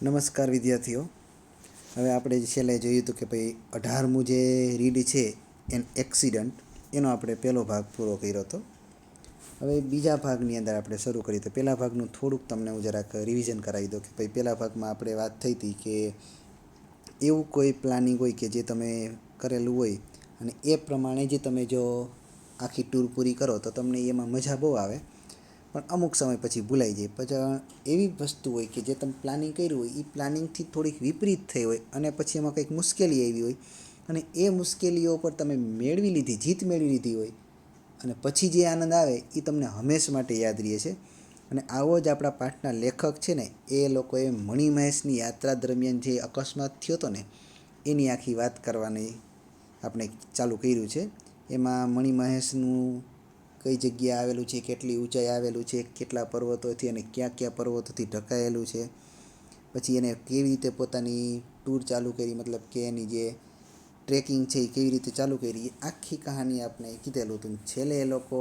નમસ્કાર વિદ્યાર્થીઓ. હવે આપણે છેલ્લે જોયું હતું કે ભાઈ 18મું જે રીડ છે એન એક્સિડન્ટ એનો આપણે પહેલો ભાગ પૂરો કર્યો હતો. હવે બીજા ભાગની અંદર આપણે શરૂ કરીએ તો પહેલા ભાગનું થોડુંક તમને હું જરાક રિવિઝન કરાવી દઉં કે ભાઈ પહેલા ભાગમાં આપણે વાત થઈ હતી કે એવું કોઈ પ્લાનિંગ હોય કે જે તમે કરેલું હોય અને એ પ્રમાણે જે તમે જો આખી ટૂર પૂરી કરો તો તમને એમાં મજા બહુ આવે, પણ અમુક સમય પછી ભૂલાઈ જાય. પછી એવી વસ્તુ હોય કે જે તમે પ્લાનિંગ કર્યું હોય એ પ્લાનિંગથી થોડીક વિપરીત થઈ હોય અને પછી એમાં કંઈક મુશ્કેલી આવી હોય અને એ મુશ્કેલીઓ પર તમે જીત મેળવી લીધી હોય અને પછી જે આનંદ આવે એ તમને હંમેશ માટે યાદ રહે છે. અને આવો જ આપણા પાઠના લેખક છે ને, એ લોકોએ મણિમહેશની યાત્રા દરમિયાન જે અકસ્માત થયો હતો ને એની આખી વાત કરવાની આપણે ચાલુ કર્યું છે. એમાં મણિમહેશનું કઈ જગ્યાએ આવેલું છે, કેટલી ઊંચાઈ આવેલું છે, કેટલા પર્વતોથી અને ક્યાં ક્યાં પર્વતોથી ઢંકાયેલું છે, પછી એને કેવી રીતે પોતાની ટૂર ચાલુ કરી, મતલબ કે એની જે ટ્રેકિંગ છે એ કેવી રીતે ચાલુ કરી, આખી કહાની આપણે કીધેલું હતું. છેલ્લે એ લોકો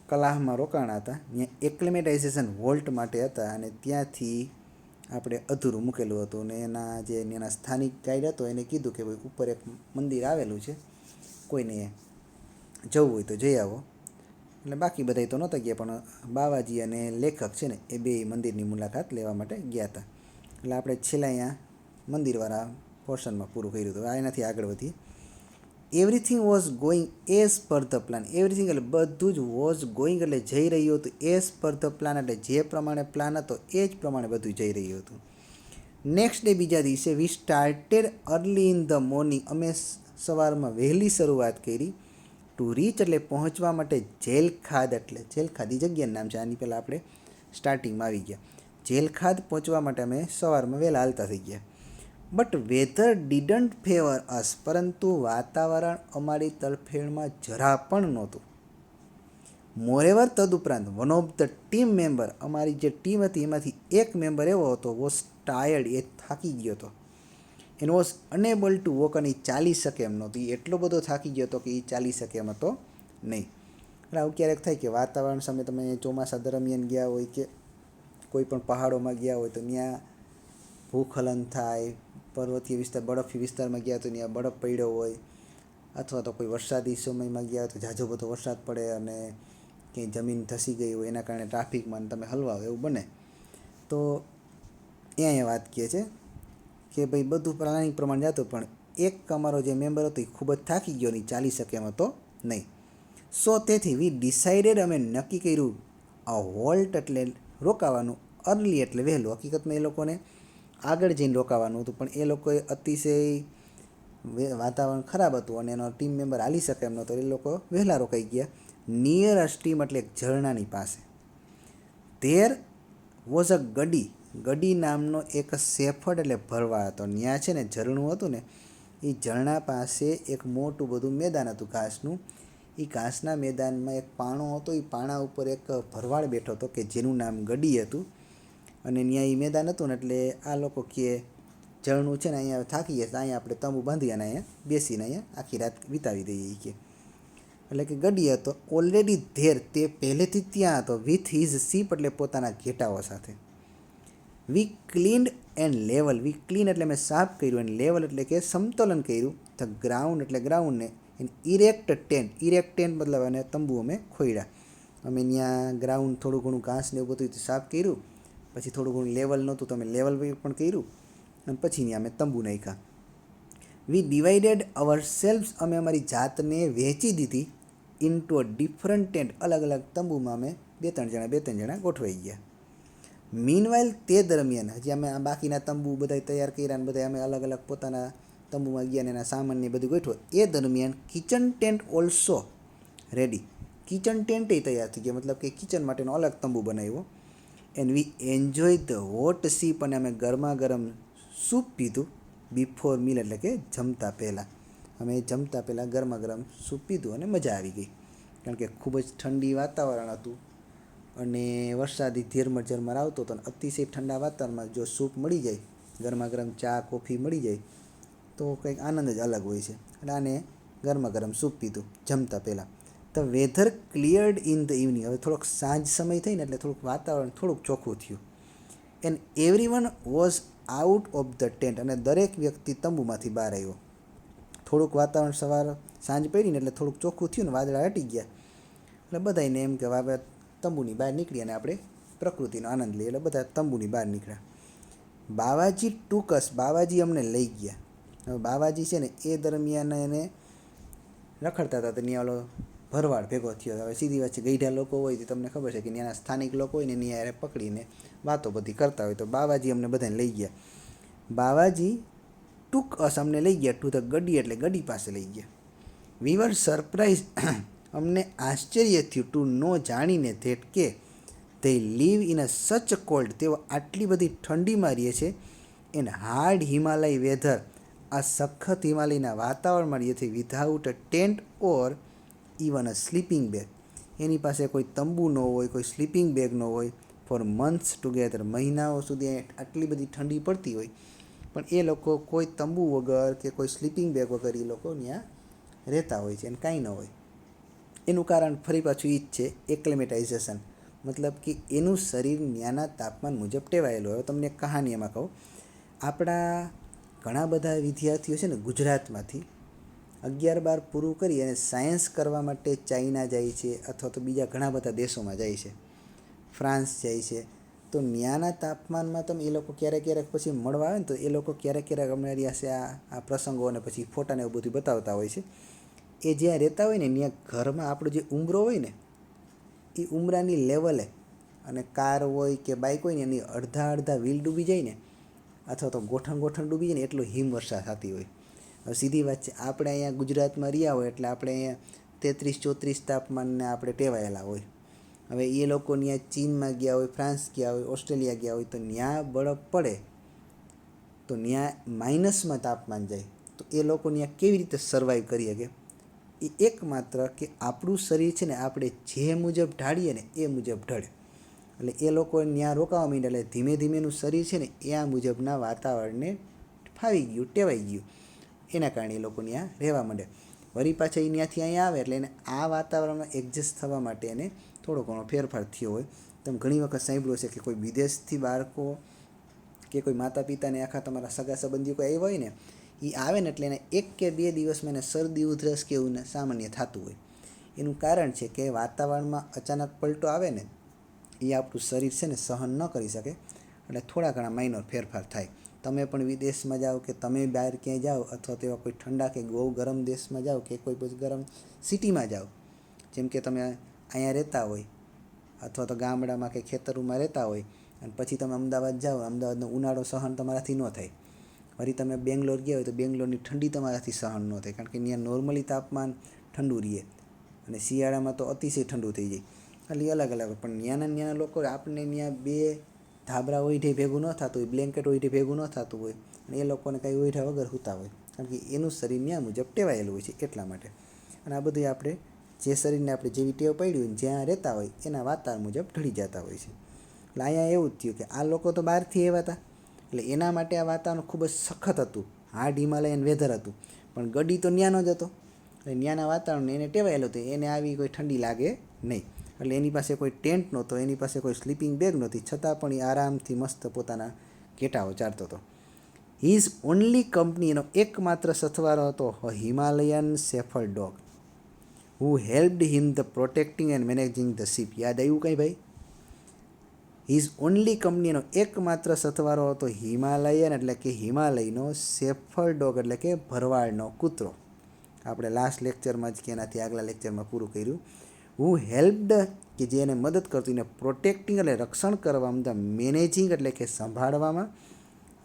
કલાહમાં રોકાણા હતા, ત્યાં એક્લેમેટાઇઝેશન વોલ્ટ માટે હતા અને ત્યાંથી આપણે અધૂરું મૂકેલું હતું. ને એના સ્થાનિક ગાઈડ હતો એને કીધું કે ભાઈ ઉપર એક મંદિર આવેલું છે, કોઈને જવું હોય તો જઈ આવો. એટલે બાકી બધા તો નહોતા ગયા, પણ બાવાજી અને લેખક છે ને એ બે મંદિરની મુલાકાત લેવા માટે ગયા હતા. એટલે આપણે છેલ્લા અહીંયા મંદિરવાળા પોર્શનમાં પૂરું કર્યું હતું. એનાથી આગળ વધીએ. Everything was going as per the plan. Everything એટલે બધું જ વોઝ ગોઈંગ એટલે જઈ રહ્યું હતું. એઝ પર ધ પ્લાન એટલે જે પ્રમાણે પ્લાન હતો એ જ પ્રમાણે બધું જઈ રહ્યું હતું. નેક્સ્ટ ડે બીજા દિવસે we started early in the morning. અમે સવારમાં વહેલી શરૂઆત કરી. ટુ રીચ એટલે પહોંચવા માટે જેલખાદ, એટલે જેલખાદ એ જગ્યાનું નામ છે. આની પહેલાં આપણે સ્ટાર્ટિંગમાં આવી ગયા. જેલખાદ પહોંચવા માટે અમે સવારમાં વહેલા હાલતા થઈ ગયા. બટ વેધર ડીડન્ટ ફેવર અસ. પરંતુ વાતાવરણ અમારી તરફેણમાં જરા પણ નહોતું. મોરેવર તદુપરાંત one of the team member, અમારી જે ટીમ હતી એમાંથી એક મેમ્બર એવો હતો વોઝ ટાયર્ડ, એ થાકી ગયો હતો. And was unable to walk, અને એ ચાલી શકે એમ નહોતું. એ એટલો બધો થાકી ગયો હતો કે એ ચાલી શકે એમ હતો નહીં. એટલે આવું ક્યારેક થાય કે વાતાવરણ સામે તમે ચોમાસા દરમિયાન ગયા હોય કે કોઈ પણ પહાડોમાં ગયા હોય તો ત્યાં ભૂસ્ખલન થાય, પર્વતીય વિસ્તાર બરફી વિસ્તારમાં ગયા તો ત્યાં બરફ પડ્યો હોય, અથવા તો કોઈ વરસાદી સમયમાં ગયા હોય તો ઝાઝો બધો વરસાદ પડે અને ક્યાંય જમીન ધસી ગઈ હોય એના કારણે ટ્રાફિકમાં તમે હલવાઓ એવું બને. તો અહીંયા વાત કહે છે કે ભાઈ બધું પ્લાનિંગ પ્રમાણે જતું, પણ એક અમારો જે મેમ્બર હતો એ ખૂબ જ થાકી ગયો નહીં, ચાલી શકે એમ હતો નહીં. સો તેથી વી ડિસાઇડેડ, અમે નક્કી કર્યું આ હોલ્ટ એટલે રોકાવાનું, અર્લી એટલે વહેલું. હકીકતમાં એ લોકોને આગળ જઈને રોકાવાનું હતું, પણ એ લોકોએ અતિશય વાતાવરણ ખરાબ હતું અને એનો ટીમ મેમ્બર હાલી શકે એમ નહોતો, એ લોકો વહેલા રોકાઈ ગયા. નિયર અ સ્ટ્રીમ એટલે એક ઝરણાની પાસે. ધેર વોઝ અ ગડી. ગડી નામનો એક સેફર્ડ એટલે ભરવા હતો. ત્યાં છે ને ઝરણું હતું ને, એ ઝરણા પાસે એક મોટું બધું મેદાન હતું ઘાસનું. એ ઘાસના મેદાનમાં એક પાણો હતો. એ પાણા ઉપર એક ભરવાડ બેઠો હતો કે જેનું નામ ગડી હતું. અને ત્યાં એ મેદાન હતું ને એટલે આ લોકો કે ઝરણું છે ને અહીંયા થાકી ગયા, અહીંયા આપણે તંબુ બાંધી અને અહીંયા બેસીને અહીંયા આખી રાત વિતાવી દઈએ કે. એટલે કે ગડી હતો ઓલરેડી ધેર, તે પહેલેથી જ ત્યાં હતો. વિથ હિઝ શીપ એટલે પોતાના ઘેટાઓ સાથે. We cleaned and level. We clean એટલે મેં સાફ કર્યું, એન્ડ લેવલ એટલે કે સમતોલન કર્યું. ધ ગ્રાઉન્ડ એટલે ગ્રાઉન્ડને. And erect tent. Erect tent મતલબ અને તંબુ અમે ખોયડા. અમે ત્યાં ગ્રાઉન્ડ થોડું ઘણું ઘાસ ને એવું બધું સાફ કર્યું. પછી થોડું ઘણું લેવલ નહોતું તો અમે લેવલ પણ કર્યું અને પછી ત્યાં અમે તંબુ નાખ્યા. વી ડિવાઇડેડ અવર સેલ્વ્સ. અમે અમારી જાતને વહેંચી દીધી. Into a different tent. અલગ અલગ તંબુમાં અમે બે ત્રણ જણા ગોઠવાઈ ગયા. મીનવાઇલ તે દરમિયાન હજી અમે આ બાકીના તંબુ બધા તૈયાર કર્યા અને બધા અમે અલગ અલગ પોતાના તંબુમાં ગયા અને એના સામાનને બધું ગોઠવો. એ દરમિયાન kitchen tent also ready. Kitchen tent તૈયાર થઈ ગયા, મતલબ કે કિચન માટેનો અલગ તંબુ બનાવ્યો. And we enjoy the hot sip. અને અમે ગરમા ગરમ સૂપ પીધું. બિફોર મીલ એટલે કે જમતા પહેલાં. અમે જમતા પહેલાં ગરમા ગરમ સૂપ પીધું અને મજા આવી ગઈ, કારણ કે ખૂબ જ ઠંડી વાતાવરણ હતું અને વરસાદી ઝરમર આવતો હતો. અને અતિશય ઠંડા વાતાવરણમાં જો સૂપ મળી જાય, ગરમા ગરમ ચા કોફી મળી જાય તો કંઈક આનંદ જ અલગ હોય છે. એટલે આને ગરમા ગરમ સૂપ પીધું જમતા પહેલાં. The weather cleared in the evening. હવે થોડોક સાંજ સમય થઈને એટલે થોડુંક વાતાવરણ થોડુંક ચોખ્ખું થયું. And every one was out of the tent, અને દરેક વ્યક્તિ તંબુમાંથી બહાર આવ્યો. થોડુંક વાતાવરણ સાંજ પડી ને એટલે થોડુંક ચોખ્ખું થયું ને વાદળા હટી ગયા એટલે બધાને એમ કે હવે તંબુની બહાર નીકળી અને આપણે પ્રકૃતિનો આનંદ લઈએ. એટલે બધા તંબુની બહાર નીકળ્યા. બાવાજી ટૂંકસ, બાવાજી અમને લઈ ગયા. હવે બાવાજી છે ને એ દરમિયાન એને રખડતા હતા તો ત્યાં ઓલો ભરવાડ ભેગો થયો. હવે સીધી વાત છે, ગઈઢા લોકો હોય તો તમને ખબર છે કે ત્યાંના સ્થાનિક લોકો હોય ને એની યારે પકડીને વાતો બધી કરતા હોય. તો બાવાજી અમને બધાને લઈ ગયા. બાવાજી ટૂંક અસ અમને લઈ ગયા ટુ ધ ગડી, એટલે ગડી પાસે લઈ ગયા. વી વર સરપ્રાઇઝ, અમને આશ્ચર્ય થયું ટુ નો, જાણીને ધેટ કે they live in a such a cold, તેઓ આટલી બધી ઠંડીમાં રહે છે. એન હાર્ડ હિમાલય વેધર, આ સખત હિમાલયના વાતાવરણમાં રહે છે. Without a tent or even a sleeping bag, એની પાસે કોઈ તંબુ ન હોય, કોઈ સ્લીપિંગ બેગ ન હોય. ફોર મંથ્સ ટુગેધર, મહિનાઓ સુધી આટલી બધી ઠંડી પડતી હોય પણ એ લોકો કોઈ તંબુ વગર કે કોઈ સ્લીપિંગ બેગ વગર એ લોકો ત્યાં રહેતા હોય છે અને કાંઈ ન હોય. એનું કારણ ફરી પાછું એ જ છે, એક્લેમેટાઇઝેશન, મતલબ કે એનું શરીર ત્યાંના તાપમાન મુજબ ટેવાયેલું હોય. હવે તમને એક કહાની એમાં કહું. આપણા ઘણા બધા વિદ્યાર્થીઓ છે ને ગુજરાતમાંથી 11-12 પૂરું કરી અને સાયન્સ કરવા માટે ચાઇના જાય છે અથવા તો બીજા ઘણા બધા દેશોમાં જાય છે, ફ્રાન્સ જાય છે. તો ત્યાંના તાપમાનમાં તમે એ લોકો ક્યારેક પછી મળવા આવે ને તો એ લોકો ક્યારેક અમારી પાસે આ પ્રસંગો અને પછી ફોટાને એવું બધું બતાવતા હોય છે. એ જ્યાં રહેતા હોય ને ત્યાં ઘરમાં આપણો જે ઉંબરો હોય ને એ ઉંબરાની લેવલે, અને કાર હોય કે બાઇક હોય ને એની અડધા વ્હીલ ડૂબી જાય ને અથવા તો ગોઠણ ડૂબી જાય ને એટલું હિમવર્ષા થતી હોય. હવે સીધી વાત છે, આપણે અહીંયા ગુજરાતમાં રહ્યા હોય એટલે આપણે અહીંયા 33-34 તાપમાનને આપણે ટેવાયેલા હોય. હવે એ લોકો ત્યાં ચીનમાં ગયા હોય, ફ્રાન્સ ગયા હોય, ઓસ્ટ્રેલિયા ગયા હોય તો ત્યાં બરફ પડે તો ત્યાં માઇનસમાં તાપમાન જાય તો એ લોકો ત્યાં કેવી રીતે સર્વાઈવ કરી શકે? એ એકમાત્ર કે આપણું શરીર છે ને આપણે જે મુજબ ઢાળીએ ને એ મુજબ ઢળે. એટલે એ લોકો ત્યાં રોકાવા માંડ્યા એટલે ધીમે ધીમેનું શરીર છે ને એ આ મુજબના વાતાવરણને ફાવી ગયું, ટેવાઈ ગયું. એના કારણે એ લોકો ત્યાં રહેવા માંડે. વળી પાછા એ ત્યાંથી અહીંયા આવે એટલે એને આ વાતાવરણમાં એડજસ્ટ થવા માટે એને થોડો ઘણો ફેરફાર થયો હોય. તમે ઘણી વખત સાંભળ્યું છે કે કોઈ વિદેશથી બાળકો કે કોઈ માતા પિતાને આખા તમારા સગા સંબંધીઓ કોઈ આવ્યા હોય ને એ આવે ને એટલે એને 1 કે 2 દિવસમાં એને શરદી ઉધરસ કે એવું સામાન્ય થતું હોય. એનું કારણ છે કે વાતાવરણમાં અચાનક પલટો આવે ને એ આપણું શરીર છે ને સહન ન કરી શકે એટલે થોડા ઘણા માઇનોર ફેરફાર થાય. તમે પણ વિદેશમાં જાઓ કે તમે બહાર ક્યાંય જાઓ અથવા તો એવા કોઈ ઠંડા કે બહુ ગરમ દેશમાં જાઓ કે કોઈ પછી ગરમ સિટીમાં જાઓ, જેમ કે તમે અહીંયા રહેતા હોય અથવા તો ગામડામાં કે ખેતરોમાં રહેતા હોય અને પછી તમે અમદાવાદ જાઓ, અમદાવાદનો ઉનાળો સહન તમારાથી ન થાય. વળી તમે બેંગ્લોર ગયા હોય તો બેંગ્લોરની ઠંડી તમારાથી સહન ન થાય, કારણ કે ત્યાં નોર્મલી તાપમાન ઠંડુ રહે અને શિયાળામાં તો અતિશય ઠંડુ થઈ જાય. ખાલી અલગ અલગ. પણ ત્યાંના લોકો આપણને ત્યાં 2 ધાબળા ઓઢે ભેગું ન થતું હોય, બ્લેન્કેટ ઓઢે ભેગું ન થતું હોય અને એ લોકોને કંઈ ઓઢ્યા વગર સૂતા હોય, કારણ કે એનું શરીર ત્યાં મુજબ ટેવાયેલું હોય છે એટલા માટે. અને આ બધું આપણે જે શરીરને આપણે જેવી ટેવ પડી હોય જ્યાં રહેતા હોય એના વાતાવરણ મુજબ ઢળી જતા હોય છે. એટલે અહીંયા એવું જ થયું કે આ લોકો તો બહારથી આવ્યા હતા એટલે એના માટે આ વાતાવરણ ખૂબ જ સખત હતું, હાર્ડ હિમાલયન વેધર હતું. પણ ગડી તો ન્યાનો જ હતો એટલે ન્યાના વાતાવરણ એને ટેવાયેલું હતું, એને આવી કોઈ ઠંડી લાગે નહીં. એટલે એની પાસે કોઈ ટેન્ટ નહોતો, એની પાસે કોઈ સ્લીપિંગ બેગ નહોતી, છતાં પણ એ આરામથી મસ્ત પોતાના ઘેટાઓ ચારતો હતો. હિઝ ઓનલી કંપની, એનો એકમાત્ર સથવારો હતો Himalayan shepherd dog who helped him the protecting and managing the ship. યાદ આવ્યું કંઈ ભાઈ? હિઝ ઓનલી કંપનીનો એકમાત્ર સથવારો હતો હિમાલયન એટલે કે હિમાલયનો શેફર્ડ ડોગ એટલે કે ભરવાડનો કૂતરો. આપણે લાસ્ટ લેક્ચરમાં જ કે એનાથી આગલા લેક્ચરમાં પૂરું કર્યું. હુ હેલ્પડ કે જે એને મદદ કરતું, એને પ્રોટેક્ટિંગ એટલે રક્ષણ કરવામાં, ધ મેનેજિંગ એટલે કે સંભાળવામાં,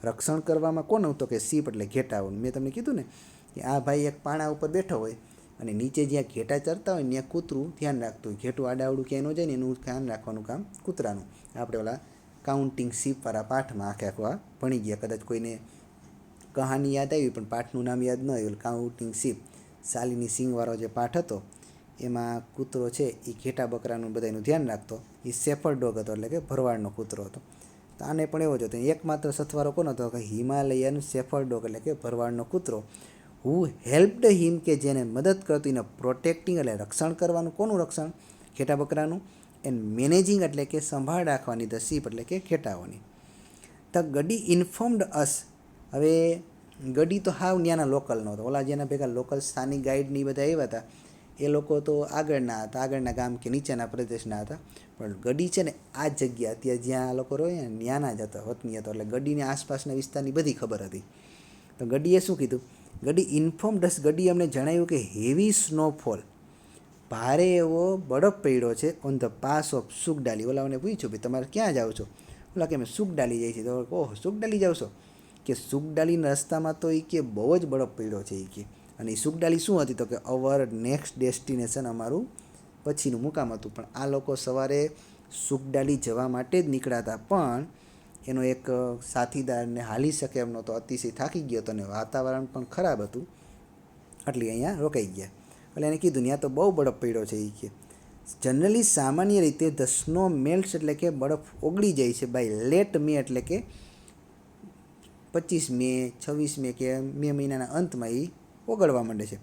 રક્ષણ કરવામાં કોનું? તો કે શીપ એટલે ઘેટાઓનું. મેં તમને કીધું ને કે આ ભાઈ એક પાણા ઉપર બેઠો હોય અને નીચે જ્યાં ઘેટા ચરતા હોય ને ત્યાં કૂતરું ધ્યાન રાખતું હોય. ઘેટું આડાવડું ક્યાંય ન જાય ને એનું ધ્યાન રાખવાનું કામ કૂતરાનું. આપણે ઓલા કાઉન્ટિંગ શીપવાળા પાઠમાં આખું આ ભણી ગયા. કદાચ કોઈને કહાની યાદ આવી પણ પાઠનું નામ યાદ ન આવ્યું. કાઉન્ટિંગ શીપ, સાલીની સિંગવાળો જે પાઠ હતો એમાં કૂતરો છે એ ઘેટા બકરાનું બધાનું ધ્યાન રાખતો. એ શેફર્ડ ડોગ હતો એટલે કે ભરવાડનો કૂતરો હતો. તો આને પણ એવો જ હતો. એકમાત્ર સથવારો કોનો હતો? કે હિમાલયન શેફર્ડ ડોગ એટલે કે ભરવાડનો કૂતરો. હુ હેલ્પડ હિમ કે જેને મદદ કરતું, એને પ્રોટેક્ટિંગ એટલે રક્ષણ કરવાનું. કોનું રક્ષણ? ઘેટા બકરાનું. એન્ડ મેનેજિંગ એટલે કે સંભાળ રાખવાની, ધ શીપ એટલે કે ઘેટાઓની. ધ ગડી ઇન્ફોર્મ્ડ અસ. હવે ગડી તો હાવ ત્યાંના લોકલ નહોતો, ઓલા જેના ભેગા લોકલ સ્થાનિક ગાઈડની બધા આવ્યા હતા એ લોકો તો આગળના હતા, આગળના ગામ કે નીચેના પ્રદેશના હતા. પણ ગડી છે ને આ જગ્યા અત્યારે જ્યાં આ લોકો રહે ને ત્યાંના જ હતા, વતની હતો. એટલે ગડીને આસપાસના વિસ્તારની બધી ખબર હતી. તો ગડીએ શું કીધું? ગડી ઇન્ફોર્મ્ડ અસ. ગડી અમને જણાવ્યું કે હેવી સ્નોફોલ, ભારે એવો બરફ પડ્યો છે ઓન ધ પાસ ઓફ સુખડાલી. ઓલાઓને પૂછ્યું ભાઈ તમારે ક્યાં જાઓ છો? ઓલા કે અમે સુખડાલી જઈએ છીએ. તો ઓહ સુખડાલી જાઓ છો? કે સુખડાલીના રસ્તામાં તો એ કે બહુ જ બરફ પડ્યો છે એ કે. અને એ સુખડાલી શું હતી? તો કે અવર નેક્સ્ટ ડેસ્ટિનેશન, અમારું પછીનું મુકામ હતું. પણ આ લોકો સવારે સુખડાલી જવા માટે જ નીકળ્યા હતા, પણ એનો એક સાથીદારને હાલી શકે એમ નહોતો, અતિશય થાકી ગયો હતો અને વાતાવરણ પણ ખરાબ હતું, એટલે અહીંયા રોકાઈ ગયા. એટલે એને કીધું ત્યાં તો બહુ બરફ પડ્યો છે એ કે. જનરલી સામાન્ય રીતે ધ સ્નો મેલ્ટ્સ એટલે કે બરફ ઓગળી જાય છે બાય લેટ મે, એટલે કે 25 મે 26 મે કે મે મહિનાના અંતમાં એ ઓગળવા માંડે છે.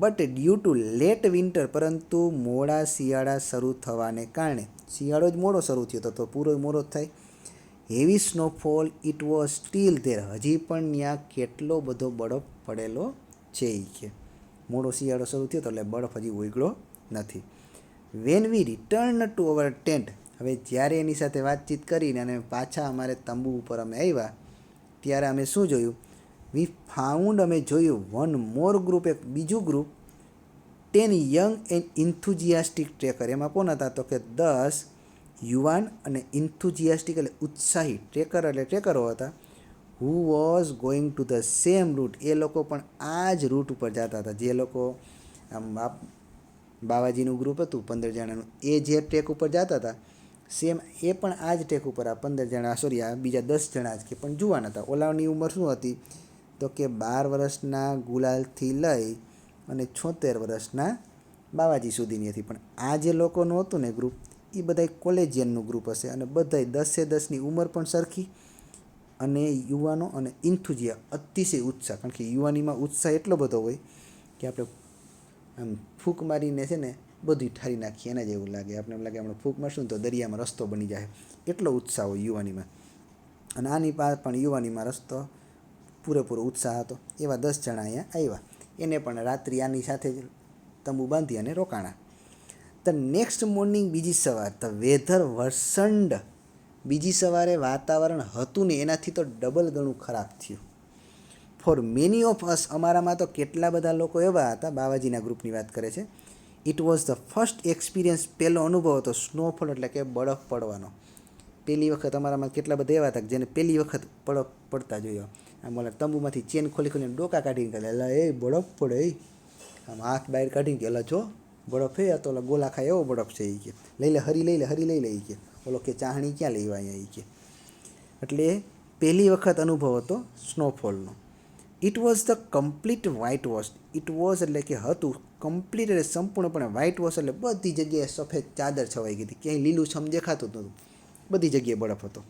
But due to late winter, પરંતુ મોડા શિયાળા શરૂ થવાને કારણે, શિયાળો જ મોડો શરૂ થયો હતો તો પૂરો મોડો જ થાય. Heavy snowfall it was steel there, હજી પણ ત્યાં કેટલો બધો બરફ પડેલો છે એ કે. મોડો શિયાળો શરૂ થયો હતો એટલે બરફ હજી ઓગળ્યો નથી. When we return to our tent, હવે જ્યારે એની સાથે વાતચીત કરીને અને પાછા અમારે તંબુ ઉપર અમે આવ્યા ત્યારે અમે શું જોયું? વી ફાઉન્ડ, અમે જોયું વન મોર ગ્રુપ, એક બીજું ગ્રુપ, 10 યંગ એન્ડ ઇન્થુઝિયાસ્ટિક ટ્રેકર. એમાં કોણ હતા? તો કે 10 યુવાન અને ઇન્થુઝિયાસ્ટિક એટલે ઉત્સાહી ટ્રેકર, એટલે ટ્રેકરો હતા. Who was going to the same route, એ લોકો પણ આ જ રૂટ ઉપર જતા હતા. જે લોકો આમ બાવાજીનું ગ્રુપ હતું 15 જણાનું, એ જે ટ્રેક ઉપર જતા હતા સેમ એ પણ આ જ ટ્રેક ઉપર આ 15 જણા, સોરી આ બીજા 10 જણા જ કે પણ જુવાન હતા. ઓલાની ઉંમર શું હતી? તો કે 12 વર્ષના ગુલાલથી લઈ અને 76 વર્ષના બાવાજી સુધીની હતી. પણ આ જે લોકોનું હતું ને ગ્રુપ, એ બધા કોલેજિયનનું ગ્રુપ હશે અને બધાય 10-10ની ઉંમર પણ સરખી, અને યુવાનો અને ઇન્થુઝિયા અતિશય ઉત્સાહ. કારણ કે યુવાનીમાં ઉત્સાહ એટલો બધો હોય કે આપણે આમ ફૂંક મારીને છે ને બધું ઠારી નાખીએ એના જેવું લાગે. આપણે એમ લાગે આપણે ફૂંક મારશું ને તો દરિયામાં રસ્તો બની જાય, એટલો ઉત્સાહ હોય યુવાનીમાં. અને આની પાસે પણ યુવાનીમાં રસ્તો પૂરેપૂરો ઉત્સાહ હતો. એવા 10 જણા અહીંયા આવ્યા. એને પણ રાત્રિ આની સાથે જ તંબુ બાંધી અને રોકાણા. ધ નેક્સ્ટ મોર્નિંગ, બીજી સવાર, ધ વેધર વર્સન્ડ, બીજી સવારે વાતાવરણ હતું ને એનાથી તો ડબલ ગણું ખરાબ થયું. ફોર મેની ઓફ અસ, અમારામાં તો કેટલા બધા લોકો એવા હતા, બાવાજીના ગ્રુપની વાત કરે છે. It was the first experience, પહેલો અનુભવ હતો સ્નોફોલ એટલે કે બરફ પડવાનો. પહેલી વખત અમારામાં કેટલા બધા એવા હતા જેને પહેલી વખત બરફ પડતા જોયો. આમ ઓલા તંબુમાંથી ચેન ખોલી ખોલીને ડોકા કાઢીને કહે એલા એ બરફ પડે, એ આમ હાથ બહાર કાઢીને કે એલા જો બરફ એ તો ઓલા ગોલા ખાય એવો બરફ છે એ કે. લઈ લે હરી, લઈ લે હરી, લઈ લે એ કે. ઓલો કે ચાહણી ક્યાં લેવા અહીંયા એ કે. એટલે પહેલી વખત અનુભવ હતો સ્નોફોલનો. It was the complete white wash, it was એટલે કે હતું, કમ્પ્લીટ એટલે સંપૂર્ણપણે વ્હાઇટ વોશ એટલે બધી જગ્યાએ સફેદ ચાદર છવાઈ ગઈ હતી, ક્યાંય લીલુંછમ દેખાતું જ નહોતું, બધી જગ્યાએ બરફ હતો.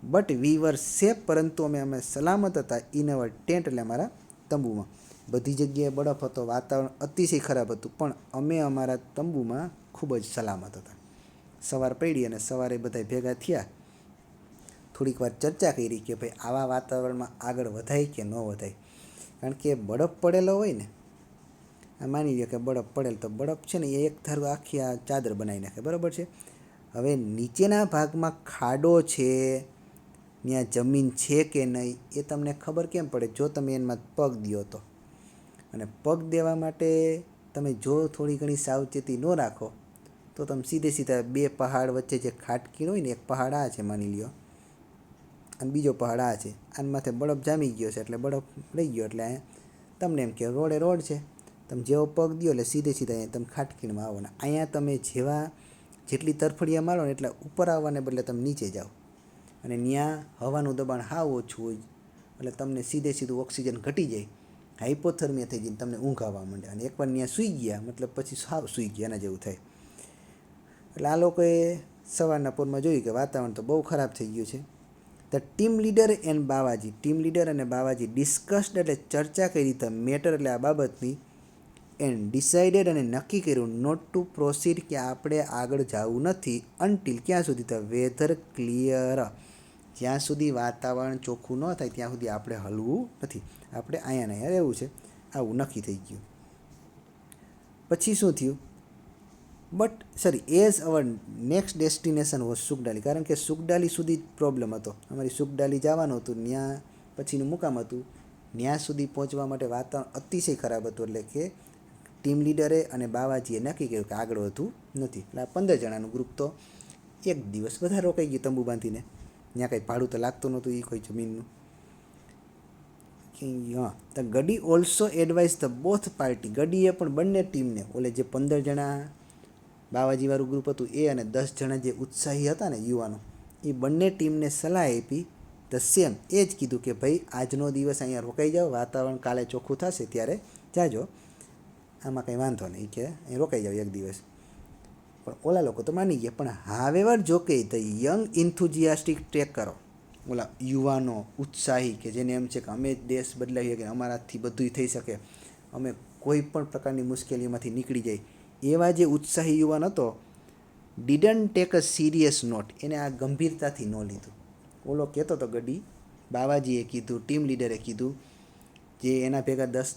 બટ વી વર સેફ, પરંતુ અમે સલામત હતા. ઇન અવર ટેન્ટ એટલે અમારા તંબુમાં. બધી જગ્યાએ બરફ હતો, વાતાવરણ અતિશય ખરાબ હતું, પણ અમે અમારા તંબુમાં ખૂબ જ સલામત હતા. સવાર પડી અને સવારે બધા ભેગા થયા, થોડીક વાર ચર્ચા કરી કે ભાઈ આવા વાતાવરણમાં આગળ વધાય કે ન વધાય. કારણ કે બરફ પડેલો હોય ને, આ માની લો કે બરફ પડેલો, તો બરફ છે ને એ એક ધારું આખી આ ચાદર બનાવી નાખે, બરાબર છે. હવે નીચેના ભાગમાં ખાડો છે, ત્યાં જમીન છે કે નહીં એ તમને ખબર કેમ પડે? જો તમે એમાં પગ દો તો. અને પગ દેવા માટે તમે જો થોડી ઘણી સાવચેતી ન રાખો તો તમે સીધે સીધા બે પહાડ વચ્ચે જે ખાટકીણ હોય ને, એક પહાડ આ છે માની લ્યો અને બીજો પહાડ આ છે, આની માથે બરફ જામી ગયો છે એટલે બરફ રહી ગયો, એટલે તમને એમ કે રોડે રોડ છે, તમે જેવો પગ દો એટલે સીધે સીધા અહીંયા તમે ખાટકીણમાં આવો. ને અહીંયા તમે જેટલી તરફડિયા મારો ને એટલા ઉપર આવવાને બદલે તમે નીચે જાઓ, અને ત્યાં હવાનું દબાણ હાવ ઓછું હોય એટલે તમને સીધે સીધું ઓક્સિજન ઘટી જાય, હાઇપોથર્મિયા થઈ જઈને તમને ઊંઘ આવવા માંડે, અને એકવાર ત્યાં સૂઈ ગયા મતલબ પછી સાવ સૂઈ ગયા એના જેવું થાય. એટલે આ લોકોએ સવારના પોરમાં જોયું કે વાતાવરણ તો બહુ ખરાબ થઈ ગયું છે. The team leader and Bawaji, team leader અને બાવાજી ડિસ્કસ્ડ એટલે ચર્ચા કરી ધ મેટર એટલે આ બાબતની, એન્ડ ડિસાઇડેડ અને નક્કી કર્યું નોટ ટુ પ્રોસીડ કે આપણે આગળ જવું નથી, અનટિલ ક્યાં સુધી? ધ વેધર ક્લિયર, જ્યાં સુધી વાતાવરણ ચોખ્ખું ન થાય ત્યાં સુધી આપણે હલવું નથી, આપણે અહીંયા ને અહીંયા રહેવું છે. આવું નક્કી થઈ ગયું. પછી શું થયું? As our next destination was Sukhdali, કારણ કે સુખડાલી સુધી જ પ્રોબ્લેમ હતો. અમારી સુખડાલી જવાનું હતું, ત્યાં પછીનું મુકામ હતું. ત્યાં સુધી પહોંચવા માટે વાતાવરણ અતિશય ખરાબ હતું. એટલે કે ટીમ લીડરે અને બાવાજીએ નક્કી કર્યું કે આગળ વધવું નથી. એટલે આ 15 જણાનું ગ્રુપ તો એક દિવસ વધારે રોકાઈ ગયું તંબુ બાંધીને. ત્યાં કંઈ ભાડું તો લાગતું નહોતું એ કોઈ જમીનનું. હા, તો guide also advise the both party. ગડીએ પણ બંને ટીમને, ઓલે જે 15 જણા બાવાજીવાળું ગ્રુપ હતું એ અને 10 જણા જે ઉત્સાહી હતા ને યુવાનો, એ બંને ટીમને સલાહ આપી ધ સેમ. એ જ કીધું કે ભાઈ આજનો દિવસ અહીંયા રોકાઈ જાઓ, વાતાવરણ કાલે ચોખ્ખું થશે ત્યારે જાજો, આમાં કંઈ વાંધો નહીં, કે અહીં રોકાઈ જાઓ એક દિવસ. પણ ઓલા લોકો તો માની ગયા. પણ હાવેવર જોકે ધ યંગ ઇન્થુઝિયાસ્ટિક ટ્રેકરો, ઓલા યુવાનો ઉત્સાહી કે જેને એમ છે કે અમે દેશ બદલાવીએ, કે અમારાથી બધું થઈ શકે, અમે કોઈ પણ પ્રકારની મુશ્કેલીમાંથી નીકળી જાય, એવા જે ઉત્સાહી યુવાન હતો, didn't take a serious note. એને આ ગંભીરતાથી ન લીધું. ઓલો કહેતો હતો ગડી, બાવાજીએ કીધું, ટીમ લીડરે કીધું, જે એના ભેગા 10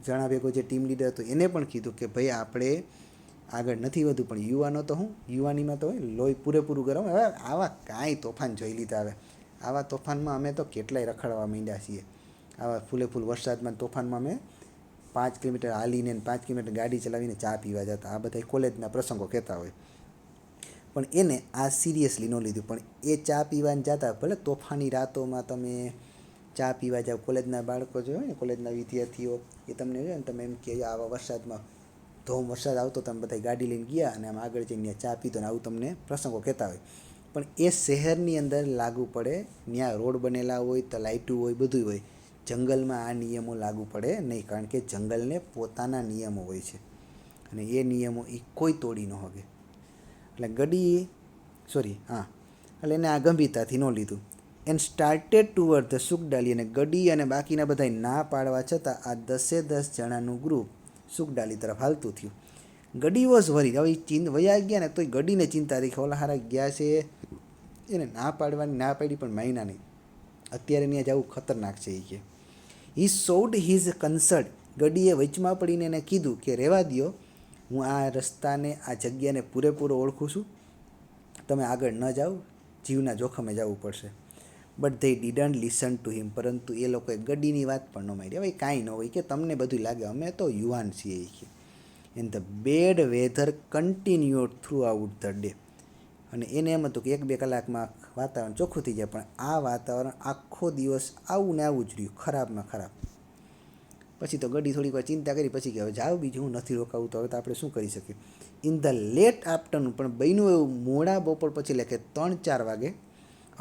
જણા ભેગો જે ટીમ લીડર હતો એને પણ કીધું કે ભાઈ આપણે આગળ નથી વધુ. પણ યુવાનો તો હું, યુવાનીમાં તો હોય લોહી પૂરેપૂરું ગરમ. હવે આવા કાંઈ તોફાન જોઈ લીધા. હવે આવા તોફાનમાં અમે તો કેટલાય રખડવા માંડ્યા છીએ. આવા ફૂલ વરસાદમાં તોફાનમાં અમે 5 કિલોમીટર હાલીને 5 કિલોમીટર ગાડી ચલાવીને ચા પીવા જતા. આ બધા કોલેજના પ્રસંગો કહેતા હોય. પણ એને આ સિરિયસલી ન લીધું. પણ એ ચા પીવાને જતા, ભલે તોફાની રાતોમાં તમે ચા પીવા જાઓ, કોલેજના બાળકો જો હોય ને, કોલેજના વિદ્યાર્થીઓ, એ તમને જોઈએ ને, તમે એમ કે આવા વરસાદમાં ધોમ વરસાદ આવતો, તમે બધા ગાડી લઈને ગયા અને આમ આગળ જઈને ચા પીતો ને આવું તમને પ્રસંગો કહેતા હોય. પણ એ શહેરની અંદર લાગુ પડે. ત્યાં રોડ બનેલા હોય તો લાઇટું હોય, બધું હોય. જંગલમાં આ નિયમો લાગુ પડે નહીં, કારણ કે જંગલને પોતાના નિયમો હોય છે અને એ નિયમો એ કોઈ તોડી ન શકે. એટલે એટલે એને આ ગંભીરતાથી ન લીધું. And started toward the Sukhdali. અને ગડી અને બાકીના બધા ના પાડવા છતાં આ 10 જણાનું ગ્રુપ સુખડાલી તરફ હાલતું થયું. ગડી વોઝ વરી. હવે વયા ગયા ને તોય ગડીને ચિંતા હતી કે ઓલા હારા ગયા છે, એને ના પાડવાની ના પાડી પણ માયના નહીં, અત્યારે ત્યાં જવું ખતરનાક છે એ કે. હી શોડ હિઝ કન્સર્ટ. ગડીએ વચમાં પડીને એને કીધું કે રહેવા દ્યો, હું આ રસ્તાને, આ જગ્યાને પૂરેપૂરો ઓળખું છું, તમે આગળ ન જાઓ, જીવના જોખમે જવું પડશે. But they didn't listen to him. પરંતુ એ લોકોએ ગડીની વાત પણ ન માંડી. હવે કાંઈ ન હોય કે તમને બધું લાગે, અમે તો યુવાન છીએ એ કે. And the bad weather continued throughout the day. અને એને એમ હતું કે 1-2 કલાકમાં વાતાવરણ ચોખ્ખું થઈ જાય, પણ આ વાતાવરણ આખો દિવસ આવું ને આવું જ રહ્યું, ખરાબમાં ખરાબ. પછી તો ગડી થોડીક વાર ચિંતા કરી, પછી કે હવે જાઓ, બીજું હું નથી રોકાવું, તો હવે તો આપણે શું કરી શકીએ. In the late afternoon. પણ બન્યું એવું મોડા બપોર પછી, એટલે કે 3-4 વાગે,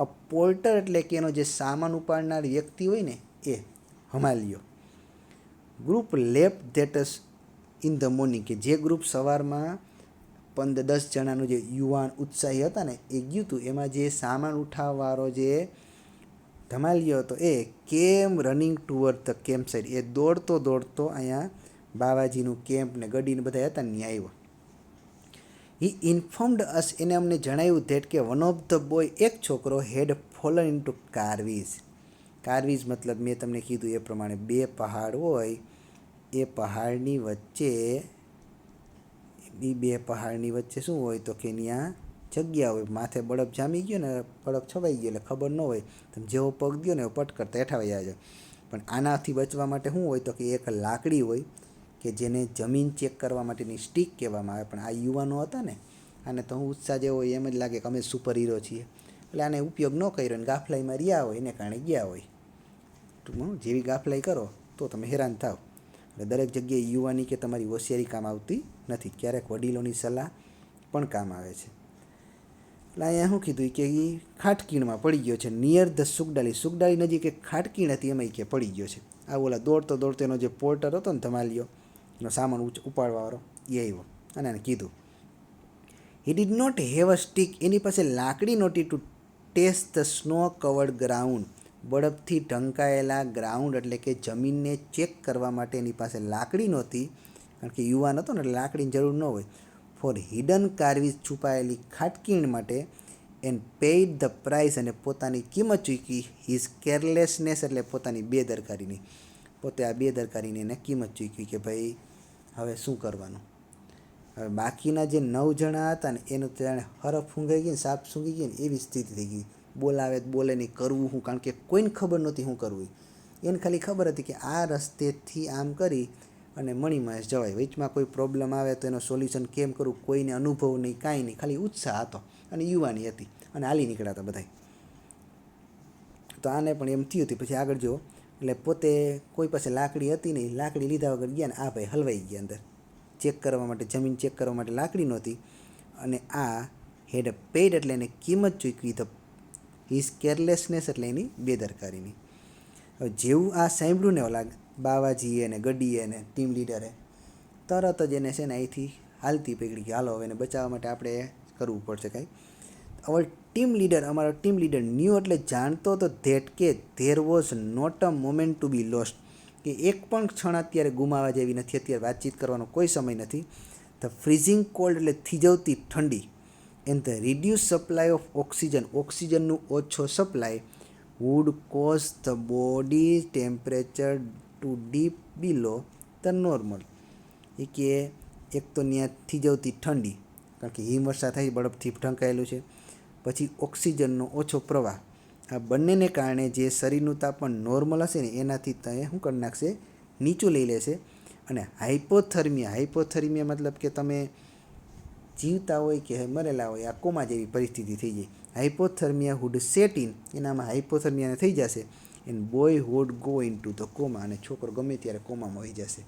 અ પોર્ટર એટલે કે એનો જે સામાન ઉપાડનાર વ્યક્તિ હોય ને, એ હમાલિયો group left that's in the morning. કે જે ગ્રુપ સવારમાં 10 જણાનું જે યુવાન ઉત્સાહી હતા ને, એ ગયું હતું. એમાં જે સામાન ઉઠાવવાળો જે ધમાલિયો હતો, એ came running toward the camp side. એ દોડતો અહીંયા બાવાજીનું કેમ્પ ને ગડીને બધા હતા ને ત્યાં આવ્યો. હી ઇન્ફોર્મ્ડ અસ. એને અમને જણાવ્યું ધેટ કે વન ઓફ ધ બોય, એક છોકરો હેડ ફોલન ઇન ટુ કાર્વીઝ. કાર્વીઝ મતલબ મેં તમને કીધું એ પ્રમાણે 2 પહાડ હોય, એ પહાડની વચ્ચે, એ 2 પહાડની વચ્ચે શું હોય તો કે ત્યાં જગ્યા હોય, માથે બળફ જામી ગયો ને, બળફ છવાઈ ગયો એટલે ખબર ન હોય, તમે જેવો પગ દો ને પટ કરતા હેઠા વયા જાય. પણ આનાથી બચવા માટે શું હોય તો કે એક લાકડી હોય કે જેને જમીન ચેક કરવા માટેની સ્ટીક કહેવામાં આવે. પણ આ યુવાનો હતા ને, આને તો હું ઉત્સાહ જેવો હોય એમ જ લાગે કે અમે સુપર હીરો છીએ, એટલે આને ઉપયોગ ન કર્યો ને ગાફલાઈમાં રહ્યા હોય, એને કારણે ગયા હોય. ટૂંકમાં જેવી ગાફલાઈ કરો તો તમે હેરાન થાવ. એટલે દરેક જગ્યાએ યુવાની કે તમારી હોશિયારી કામ આવતી નથી, ક્યારેક વડીલોની સલાહ પણ કામ આવે છે. એટલે અહીંયા શું કીધું કે એ ખાટકીણમાં પડી ગયો છે. Near the સુખડાલી. સુખડાલી નજીક એક ખાટકીણ હતી, એમાં કે પડી ગયો છે. આ ઓલા દોડતો એનો જે પોર્ટર હતો ને ધમાલિયો, એનો સામાન ઉપાડવાવાળો, એ આવ્યો અને એને કીધું. He did not have a stick. એની પાસે લાકડી નહોતી to test the snow covered ground. બરફથી ઢંકાયેલા ગ્રાઉન્ડ એટલે કે જમીનને ચેક કરવા માટે એની પાસે લાકડી નહોતી, કારણ કે યુવાન હતો ને એટલે લાકડીની જરૂર ન હોય. For hidden crevasses. છુપાયેલી ખાટકીણ માટે. એન્ડ પેઇડ ધ પ્રાઇસ, અને પોતાની કિંમત ચૂકવી. હિઝ કેરલેસનેસ એટલે પોતાની બેદરકારીની, પોતે આ બેદરકારીની એને કિંમત ચૂકવી કે ભાઈ હવે શું કરવાનું. હવે બાકીના જે 9 જણા હતા ને એનું તો જાણે હરફ ફૂંગાઈ ગઈ ને સાપ સૂંઘી ગઈ ને એવી સ્થિતિ થઈ ગઈ. બોલાવે બોલે નહીં, કરવું શું, કારણ કે કોઈને ખબર નહોતી શું કરવું. એને ખાલી ખબર હતી કે આ રસ્તેથી આમ કરી અને મણીમહેશ જવાય. વચમાં કોઈ પ્રોબ્લેમ આવે તો એનો સોલ્યુશન કેમ કરવું, કોઈને અનુભવ નહીં, કાંઈ નહીં, ખાલી ઉત્સાહ હતો અને યુવાની હતી અને હાલી નીકળ્યા હતા બધા. તો આને પણ એમ થયું હતું. પછી આગળ જો એટલે પોતે કોઈ પાસે લાકડી હતી નહીં, લાકડી લીધા વગર ગયા ને આ ભાઈ હલવાઈ ગયા અંદર ચેક કરવા માટે, જમીન ચેક કરવા માટે લાકડી નહોતી. અને આ હેડ પેડ એટલે એને કિંમત ચૂકવી. ધ હિઝ કેરલેસનેસ એટલે એની બેદરકારીની. હવે જેવું આ સાંભળ્યું ને ઓલા બાવાજીએ ને ગડીએ ને ટીમ લીડરે, તરત જ એને છે ને અહીંથી હાલતી પકડી કે હાલો હવે એને બચાવવા માટે આપણે કરવું પડશે કાંઈ. અવર ટીમ લીડર, અમારો ટીમ લીડર ન્યૂ એટલે જાણતો હતો ધેટ કે there was not a moment to be lost, કે એક પણ ક્ષણ અત્યારે ગુમાવવા જેવી નથી, અત્યારે વાતચીત કરવાનો કોઈ સમય નથી. ધ ફ્રીઝિંગ કોલ્ડ એટલે થીજવતી ઠંડી, and the reduce supply of oxygen, ઓક્સિજનનું ઓછો supply, would cause the body temperature to dip below the normal. એ કે એક તો ત્યાં થીજવતી ઠંડી, કારણ કે હિમવર્ષા થાય, બરફથી ઢંકાયેલું છે. પછી ઓક્સિજનનો ઓછો પ્રવાહ, આ બંનેને કારણે જે શરીરનું તાપમાન નોર્મલ હશે ને એનાથી તમે શું કરી નાખશે, નીચું લઈ લેશે. અને હાઇપોથર્મિયા, હાઇપોથર્મિયા મતલબ કે તમે જીવતા હોય કે મરેલા હોય, આ કોમા જેવી પરિસ્થિતિ થઈ જાય. હાઇપોથર્મિયા વુડ સેટ ઇન, એનામાં હાઇપોથર્મિયાને થઈ જશે. And boy would go in to the comma, અને છોકરો ગમે ત્યારે કોમામાં વહી જશે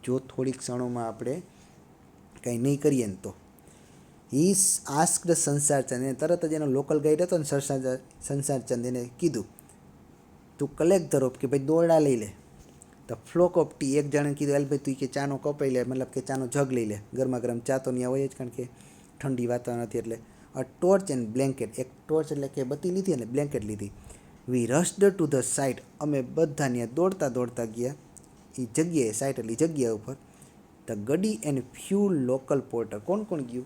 જો થોડીક ક્ષણોમાં આપણે કંઈ નહીં કરીએ ને તો. હી આસ્કડ સંસારચંદ, એને તરત જ એનો લોકલ ગાઈડ હતો ને સંસારચંદ, એને કીધું તું કલેક્ટ ધ રોપ, કે ભાઈ દોરડા લઈ લે. ધ ફ્લોક ઓફ ટી, એક જણે કીધું એલ ભાઈ તું કે ચાનો કપાઈ લે, મતલબ કે ચાનો જગ લઈ લે, ગરમા ગરમ ચા તો ત્યાં હોય જ, કારણ કે ઠંડી વાતાવરણ હતી એટલે. અ ટોર્ચ એન્ડ બ્લેન્કેટ, એક ટોર્ચ એટલે કે બત્તી લીધી અને બ્લેન્કેટ લીધી. વી રસ્ડ ટુ ધ સાઇટ, અમે બધા ત્યાં દોડતા દોડતા ગયા એ જગ્યાએ, સાઇટ એટલી જગ્યા ઉપર. The guide and few local porter, કોણ કોણ ગયું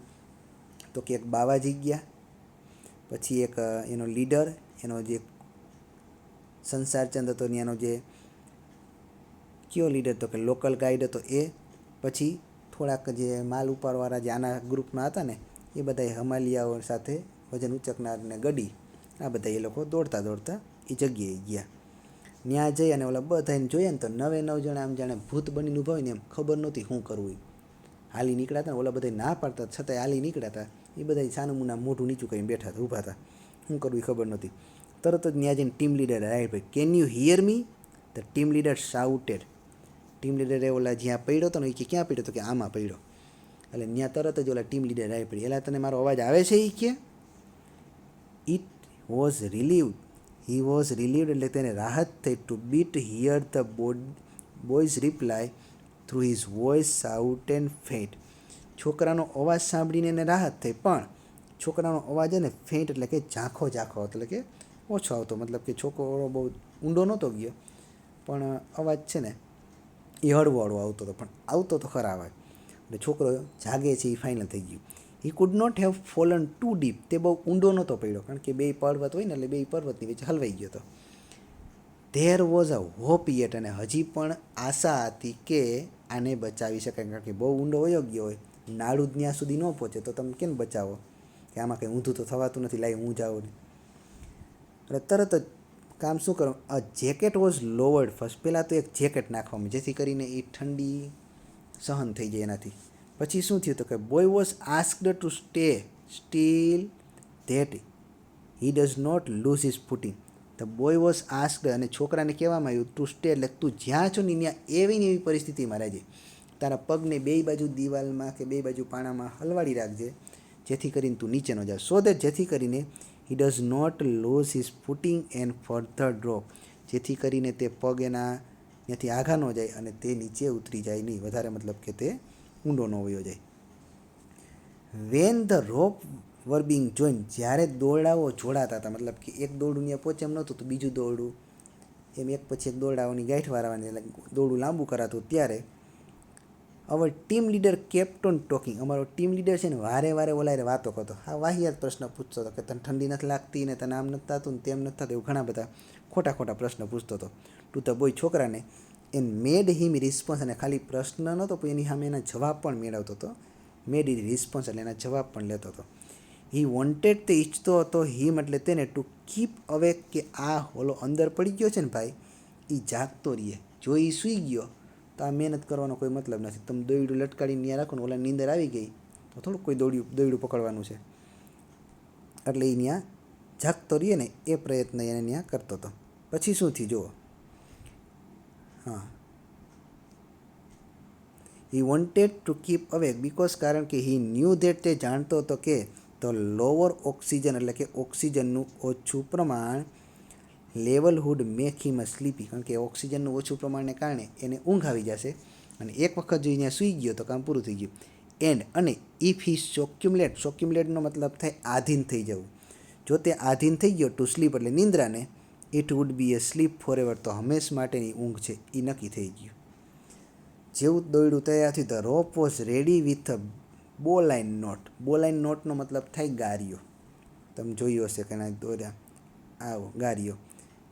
તો કે એક બાવાજી ગયા, પછી એક એનો લીડર, એનો જે સંસારચંદ હતો ત્યાંનો જે કયો લીડર તો કે લોકલ ગાઈડ હતો એ, પછી થોડાક જે માલ ઉપાડવાળા જે આના ગ્રુપના હતા ને એ બધા હમાલિયાઓ સાથે વજન ઉચકનાર ને ગડી, આ બધા એ લોકો દોડતા દોડતા એ જગ્યાએ ગયા. ત્યાં જઈ અને ઓલા બધાને જોઈએ ને તો 9 જણા આમ જાણે ભૂત બનીને ઊભા હોય ને એમ, ખબર નહોતી શું કરવું. હાલી નીકળ્યા હતા ને, ઓલા બધા ના પાડતા છતાંય હાલી નીકળ્યા હતા. એ બધા સાનું મુના મોઢું નીચું કરીને બેઠા હતા, ઊભા હતા, શું કરવું એ ખબર નહોતી. તરત જ ત્યાં જઈને ટીમ લીડર રાઈટ ભાઈ, can you hear me, the team leader shouted. Team લીડરે ઓલા જ્યાં પડ્યો હતો ને એ કે ક્યાં પડ્યો, તો કે આમાં પડ્યો. એટલે ત્યાં તરત જ ઓલા ટીમ લીડર રાઈટ પડી, એટલે તને મારો અવાજ આવે છે એ કે. It was relieved, he was relieved એટલે તેને રાહત થઈ. To beat hear the boy's reply through his voice shout and faint. છોકરાનો અવાજ સાંભળીને એને રાહત થઈ, પણ છોકરાનો અવાજ છે ને ફેન્ટ એટલે કે ઝાંખો ઝાંખો, એટલે કે ઓછો આવતો, મતલબ કે છોકરો બહુ ઊંડો નહોતો ગયો પણ અવાજ છે ને એ હળવો હળવો આવતો હતો, પણ આવતો તો ખરા અવાજ. એટલે છોકરો જાગે છે એ ફાઇનલ થઈ ગયું. He could not have fallen too deep, તે બહુ ઊંડો નહોતો પડ્યો, કારણ કે બે પર્વત હોય ને એટલે બે પર્વતની વચ્ચે હલવાઈ ગયો હતો. There was a hope yet, અને હજી પણ આશા હતી કે આને બચાવી શકાય, કારણ કે બહુ ઊંડો વયો ગયો હોય, નાળું ત્યાં સુધી ન પહોંચે તો તમે કેમ બચાવો, કે આમાં કંઈ ઊંધું તો થવાતું નથી, લાઈ હું જાઉં ને. એટલે તરત જ કામ શું કરો, અ જેકેટ વોઝ લોવર્ડ ફર્સ્ટ, પહેલાં તો એક જેકેટ નાખવામાં, જેથી કરીને એ ઠંડી સહન થઈ જાય એનાથી. પછી શું થયું તો કે boy was asked to stay still that he does not lose his footing. The boy was asked, અને છોકરાને કહેવામાં આવ્યું ટુ સ્ટે એટલે તું જ્યાં છો ને ત્યાં એવી ને એવી પરિસ્થિતિમાં રહેજે, તારા પગને બે બાજુ દિવાલમાં કે બે બાજુ પાણામાં હલવાડી રાખજે, જેથી કરીને તું નીચે ન જાવ. સો દેટ, જેથી કરીને he does not lose his footing and further drop, જેથી કરીને તે પગ એના ત્યાંથી આઘા ન જાય અને તે નીચે ઉતરી જાય નહીં વધારે, મતલબ કે તે ઊંડો ન વયો જાય. When the rope were being join, જ્યારે દોરડાઓ જોડાતા હતા, મતલબ કે એક દોરડું ત્યાં પહોંચે એમ નહોતું તો બીજું દોરડું એમ એક પછી એક દોરડાઓની ગાંઠ વાળવાની, એટલે દોરડું લાંબુ કરાતું, ત્યારે અવર team leader kept on talking. અમારો ટીમ લીડર છે ને વારે વારે ઓલારે વાતો કરતો. હા, વાહિયાત પ્રશ્ન પૂછતો હતો કે તને ઠંડી નથી લાગતી ને તને આમ નથી થતું ને તેમ નથી થતું, એવું ઘણા બધા ખોટા ખોટા પ્રશ્ન પૂછતો હતો ટુ ધ બોય, છોકરાને. એન મેડ હિમ રિસ્પોન્સ, અને ખાલી પ્રશ્ન નહોતો પણ એની સામે એના જવાબ પણ મેળવતો હતો. મેડ ઇ રિસ્પોન્સ એટલે એના જવાબ પણ લેતો હતો. હી વોન્ટેડ, તે ઈચ્છતો હતો, હિમ એટલે તેને, ટુ કીપ અવેક, કે આ ઓલો અંદર પડી ગયો છે ને ભાઈ એ જાગતો રહીએ. જો એ સૂઈ ગયો તો આ મહેનત કરવાનો કોઈ મતલબ નથી. તમે દોયડું લટકાડીને ત્યાં રાખો ને ઓલા નીંદર આવી ગઈ તો થોડુંક કોઈ દોયડું પકડવાનું છે. એટલે એ ત્યાં જાગતો રહીએ ને એ પ્રયત્ન એને ત્યાં કરતો હતો. પછી શું થયું જુઓ. હા, he wanted to keep awake because, કારણ કે હી ન્યૂ ધેટ, તે જાણતો હતો કે ધ લોવર ઓક્સિજન એટલે કે ઓક્સિજનનું ઓછું પ્રમાણ, લેવલ હુડ મેક હિમ સ્લીપી, કારણ કે ઓક્સિજનનું ઓછું પ્રમાણને કારણે એને ઊંઘ આવી જશે. અને એક વખત જો અહીંયા સૂઈ ગયો તો કામ પૂરું થઈ ગયું. એન્ડ, અને ઇફ હી સોક્યુમ્યુલેટનો મતલબ થાય આધીન થઈ જવું. જો તે આધીન થઈ ગયો ટુ સ્લીપ એટલે નિંદ્રાને, it would be a sleep for ever, તો હંમેશ માટેની ઊંઘ છે એ નક્કી થઈ ગયું. જેવું દોયડું તૈયાર થયું, the rope was ready with a bowline knot. Bowline નોટનો મતલબ થાય ગારિયો. તમે જોયું હશે કે ના દોર્યા આવો ગારિયો.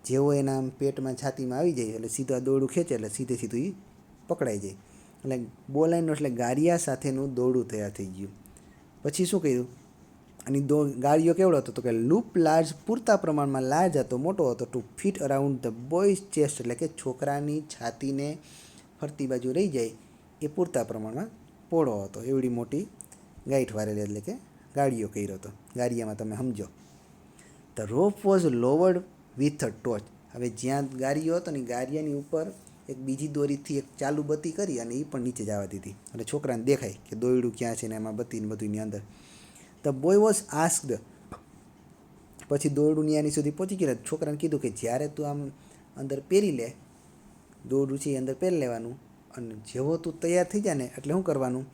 જેવો એના પેટમાં છાતીમાં આવી જાય એટલે સીધું આ દોરડું ખેંચે એટલે સીધે સીધું એ પકડાઈ જાય. એટલે બોલાઇન નોટ એટલે ગારિયા સાથેનું દોરડું તૈયાર થઈ ગયું. પછી શું કર્યું, અને ગાળિયો કેવડો હતો તો કે લૂપ લાર્જ, પૂરતા પ્રમાણમાં લાર્જ હતો, મોટો હતો, to fit around the boys chest, એટલે કે છોકરાની છાતીને ફરતી બાજુ રહી જાય એ પૂરતા પ્રમાણમાં પહોળો હતો. એવડી મોટી ગાંઠ વારેલી એટલે કે ગાળિયો કર્યો હતો. ગાળિયામાં તમે સમજો. The rope was lowered with a torch. હવે જ્યાં ગાળિયો હતો ને ગાળિયાની ઉપર એક બીજી દોરીથી એક ચાલુ બત્તી કરી અને એ પણ નીચે જવા દીધી એટલે છોકરાને દેખાય કે દોયડું ક્યાં છે ને એમાં બત્તીને બધુંની અંદર. ધ બોય વોઝ આસ્કડ, પછી દોરડું ત્યાંની સુધી પહોંચી ગયા. છોકરાને કીધું કે જ્યારે તું આમ અંદર પહેરી લે, દોરડું છે એ અંદર પહેરી લેવાનું, અને જેવો તું તૈયાર થઈ જાય ને એટલે શું કરવાનું,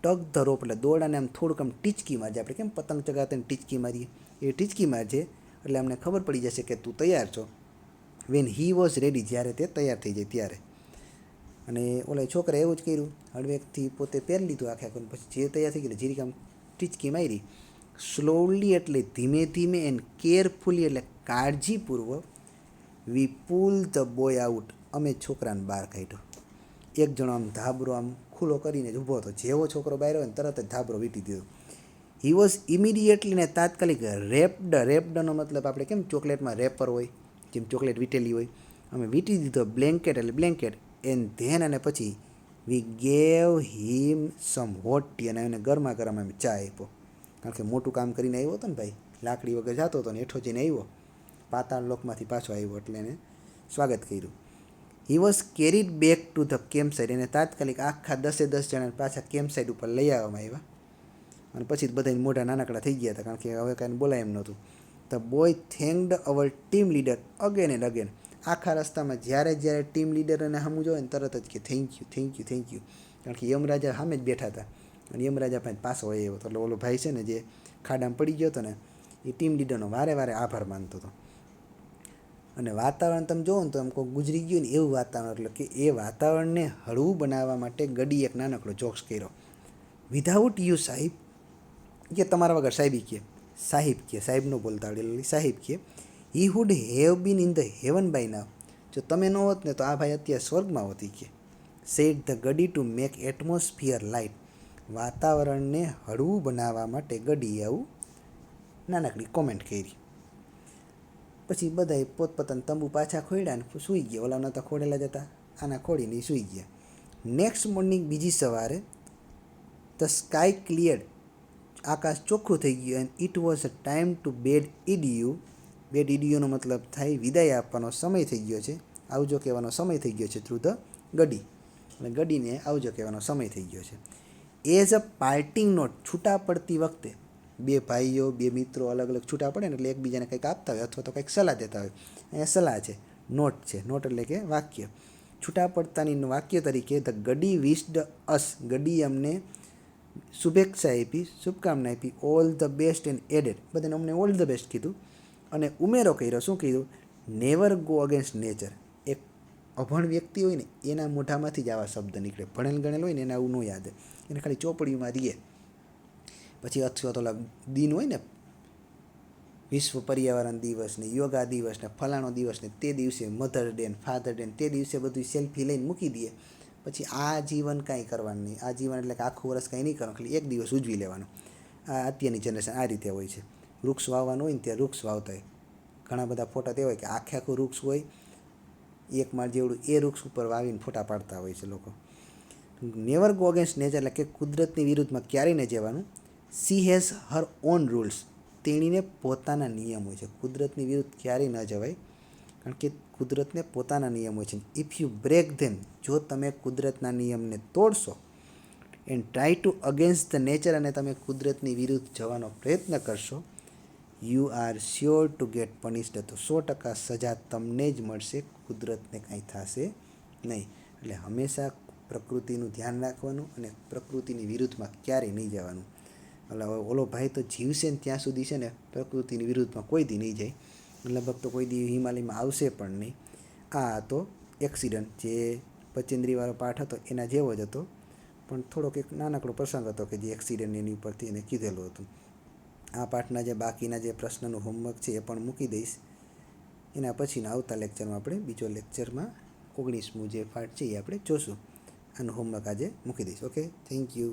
ટગ ધ રોપ, એટલે દોરડાને આમ થોડુંક આમ ટીચકી મારજે. આપણે કેમ પતંગ ચગાવતા ટીચકી મારીએ એ ટીચકી મારજે એટલે અમને ખબર પડી જશે કે તું તૈયાર છો. વેન હી વોઝ રેડી, જ્યારે તે તૈયાર થઈ જાય ત્યારે. અને ઓલા છોકરાએ એવું જ કર્યું, હળવેકથી પોતે પહેરી લીધું આખે આખું. પછી જે તૈયાર થઈ ગયું જીરીક આમ ટીચકી મારી. સ્લોલી એટલે ધીમે ધીમે, એન્ડ કેરફુલી એટલે કાળજીપૂર્વક, વી પુલ ધ બોય આઉટ, અમે છોકરાને બહાર કાઢ્યો. એક જણો આમ ધાબરો આમ ખુલ્લો કરીને જ ઊભો હતો. જેવો છોકરો બહાર હોય ને તરત જ ધાબરો વીંટી દીધો. હી વોઝ ઇમિડિયેટલી, ને તાત્કાલિક, રેપ્ડ. રેપ્ડનો મતલબ આપણે કેમ ચોકલેટમાં રેપર હોય, જેમ ચોકલેટ વીટેલી હોય, અમે વીંટી દીધો. બ્લેન્કેટ એટલે બ્લેન્કેટ. એન્ડ ધેન, અને પછી વી ગેવ હિમ સમ હોટ ટી, અને એને ગરમા ગરમ અમે ચા આપ્યો. કારણ કે મોટું કામ કરીને આવ્યો હતો ને ભાઈ, લાકડી વગર જતો હતો ને હેઠો જઈને આવ્યો, પાતાળ લોકમાંથી પાછો આવ્યો એટલે એને સ્વાગત કર્યું. He was carried back to the camp side, એને તાત્કાલિક આખા 10 જણા પાછા કેમ્પ સાઇડ ઉપર લઈ આવવામાં આવ્યા. અને પછી બધાને મોઢા નાનકડા થઈ ગયા હતા કારણ કે હવે કાંઈ બોલાય એમ નહોતું. The boy thanked hour team leader again and again. આખા રસ્તામાં જ્યારે ટીમ લીડરને સામું જોવે ને તરત જ કે thank you thank you thank you. કારણ કે યમરાજા સામે જ બેઠા હતા અને યમરાજા પાસે પાછો હોય એવો હતો. એટલે ઓલો ભાઈ છે ને જે ખાડામાં પડી ગયો હતો ને એ ટીમ લીડરનો વારે વારે આભાર માનતો હતો. અને વાતાવરણ તમે જુઓ ને તો એમ કોઈ ગુજરી ગયું ને એવું વાતાવરણ, એટલે કે એ વાતાવરણને હળવું બનાવવા માટે ગડી એક નાનકડો જોક્સ કર્યો. વિધાઉટ યુ સાહેબ, કે તમારા વગર સાહેબી કે સાહિબ કે સાહેબ ન બોલતા આવડે સાહિબ કે, he would have been in the heaven buy now, જો તમે ન હોત ને તો આ ભાઈ અત્યારે સ્વર્ગમાં હોતી કે. Said the guide to make atmosphere light, વાતાવરણને હળવું બનાવવા માટે ગડીએ આવું નાનકડી કોમેન્ટ કરી. પછી બધાએ પોતપોતાના તંબુ પાછા ખોડ્યા ને સૂઈ ગયા. ઓલા નહોતા ખોડેલા જતા, આના ખોડીને સૂઈ ગયા. નેક્સ્ટ મોર્નિંગ, બીજી સવારે, ધ સ્કાય ક્લિયર, આકાશ ચોખ્ખું થઈ ગયું. And it was a time to bid adieu. Bid ઇડિયુનો મતલબ થાય વિદાય આપવાનો સમય થઈ ગયો છે, આવજો કહેવાનો સમય થઈ ગયો છે થ્રુ ધ ગડી. અને ગડીને આવજો કહેવાનો સમય થઈ ગયો છે. એઝ અ પાર્ટિંગ નોટ, છૂટા પડતી વખતે બે ભાઈઓ બે મિત્રો અલગ અલગ છૂટા પડે ને એટલે એકબીજાને કંઈક આપતા હોય અથવા તો કંઈક સલાહ દેતા હોય. અહીંયા સલાહ છે, નોટ છે. નોટ એટલે કે વાક્ય. છૂટા પડતાની વાક્ય તરીકે ધ ગડી વિશ્ડ અસ, ગડી અમને શુભેચ્છા આપી, શુભકામના આપી. All the best and added, બધાને અમને ઓલ ધ બેસ્ટ કીધું અને ઉમેરો કર્યો. શું કીધું? નેવર ગો અગેન્સ્ટ નેચર, એક અભણ વ્યક્તિ હોય ને એના મોઢામાંથી જ આવા શબ્દ નીકળે. ભણેલ ગણેલ હોય ને એને આવું ન યાદ હોય, એને ખાલી ચોપડીમાં રહીએ. પછી અથવા તો દિન હોય ને, વિશ્વ પર્યાવરણ દિવસ ને યોગા દિવસ ને ફલાણો દિવસ ને તે દિવસે મધર ડે ને ફાધર ડે ને તે દિવસે બધું સેલ્ફી લઈને મૂકી દઈએ. પછી આ જીવન કાંઈ કરવાનું નહીં. આ જીવન એટલે કે આખું વર્ષ કાંઈ નહીં કરવાનું, ખાલી એક દિવસ ઉજવી લેવાનો. આ અત્યારની જનરેશન આ રીતે હોય છે. વૃક્ષ વાવવાનું હોય ને ત્યાં વૃક્ષ વાવતા હોય. ઘણા બધા ફોટા તે હોય કે આખું વૃક્ષ હોય, એક માળ જેવડું, એ વૃક્ષ ઉપર વાવીને ફોટા પાડતા હોય છે લોકો. નેવર ગો અગેન્સ્ટ નેચર, એટલે કે કુદરતની વિરુદ્ધમાં ક્યારેય ન જવાનું. She has Har on rules, તેણીને પોતાના નિયમ હોય છે. કુદરતની વિરુદ્ધ ક્યારેય ન જવાય, કારણ કે કુદરતને પોતાના નિયમ હોય છે. ઇફ યુ બ્રેક ધેમ, જો તમે કુદરતના નિયમને તોડશો, and try to against the nature, અને તમે કુદરતની વિરુદ્ધ જવાનો પ્રયત્ન કરશો, you are sure to get punished, તો 100% સજા તમને જ મળશે, કુદરતને કાંઈ થશે નહીં. એટલે હંમેશા પ્રકૃતિનું ધ્યાન રાખવાનું અને પ્રકૃતિની વિરુદ્ધમાં ક્યારેય નહીં જવાનું. એટલે ઓલો ભાઈ તો જીવશે ને ત્યાં સુધી છે ને પ્રકૃતિની વિરુદ્ધમાં કોઈ દી નહીં જાય, લગભગ તો કોઈ દી હિમાલયમાં આવશે પણ નહીં. આ હતો એક્સિડન્ટ, જે બચેન્દ્રીવાળો પાઠ હતો એના જેવો જ હતો, પણ થોડોક એક નાનકડો પ્રસંગ હતો કે જે એક્સિડન્ટ એની ઉપરથી એને કીધેલું હતું. આ પાઠના જે બાકીના જે પ્રશ્નનું હોમવર્ક છે એ પણ મૂકી દઈશ. એના પછીના આવતા લેક્ચરમાં આપણે બીજો લેક્ચરમાં 19મું જે પાઠ છે એ આપણે જોશું. આનું હોમવર્ક આજે મૂકી દઈશ. Okay, thank you.